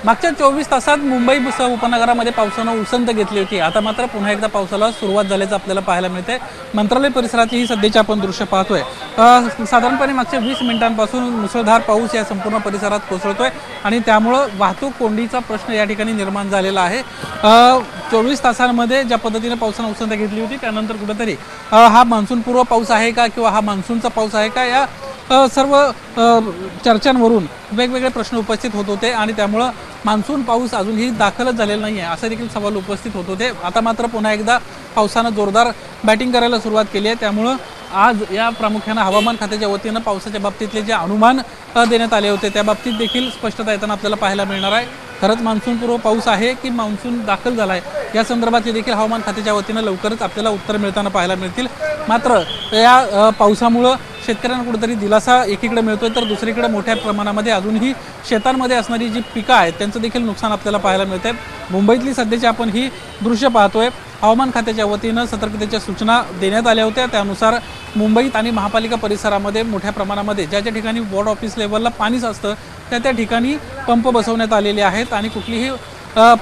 मागच्या 24 तासात मुंबई उपनगरामध्ये पावसानं उसंत घेतली होती। आता मात्र पुन्हा एकदा पावसाला सुरुवात झाल्याचं आपल्याला पाहायला मिळते। मंत्रालय परिसरातली ही सध्याची आपण दृश्य पाहतोय। साधारणपणे मागच्या 20 मिनिटांपासून मुसळधार पाऊस या संपूर्ण परिसरात कोसळतोय आणि त्यामुळे वाहतूक कोंडीचा प्रश्न या ठिकाणी निर्माण झालेला आहे। 24 तासांमध्ये ज्या पद्धतीने पावसानं उसंत घेतली होती त्यानंतर कुठेतरी हा मान्सून पूर्व पाऊस आहे का किंवा हा मान्सूनचा पाऊस आहे का या सर्व चर्चांवरून वेगवेगळे प्रश्न उपस्थित होत होते आणि त्यामुळे मान्सून पाऊस अजूनही दाखलच झालेला नाही आहे असे देखील सवाल उपस्थित होत होते। आता मात्र पुन्हा एकदा पावसानं जोरदार बॅटिंग करायला सुरुवात केली आहे। त्यामुळे आज या प्रामुख्याने हवामान खात्याच्या वतीनं पावसाच्या बाबतीतले जे अनुमान देण्यात आले होते त्या बाबतीत देखील स्पष्टता येताना आपल्याला पाहायला मिळणार आहे। खरंच मान्सून पूर्व पाऊस आहे की मान्सून दाखल झाला आहे या संदर्भातले देखील हवामान खात्याच्या वतीनं लवकरच आपल्याला उत्तर मिळताना पाहायला मिळतील। मात्र या पावसामुळे शेतकऱ्यांना कुठेतरी दिलासा एकीकडे मिळतोय तर दुसरीकडे मोठ्या प्रमाणामध्ये अजूनही शेतांमध्ये असणारी जी पिकं आहेत त्यांचं देखील नुकसान आपल्याला पाहायला मिळतंय। मुंबईतली सध्याची आपण ही दृश्य पाहतोय। हवामान खात्याच्या वतीनं सतर्कतेच्या सूचना देण्यात आल्या होत्या त्यानुसार मुंबईत आणि महापालिका परिसरामध्ये मोठ्या प्रमाणामध्ये ज्या ज्या ठिकाणी वॉर्ड ऑफिस लेवलला पाणी असतं त्या ठिकाणी पंप बसवण्यात आलेले आहेत आणि कुठलीही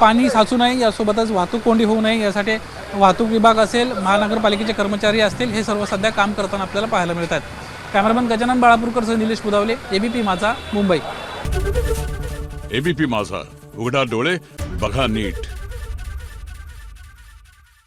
पाणी साचू नये यासोबतच वाहतूक कोंडी होऊ नये यासाठी वाहतूक विभाग असेल महानगरपालिकेचे कर्मचारी असतील हे सर्व सध्या काम करताना आपल्याला पाहायला मिळतात। कॅमेरामन गजानन बाळापूरकर निलेश बुदावले एबीपी माझा मुंबई। एबीपी माझा उघडा डोळे बघा नीट।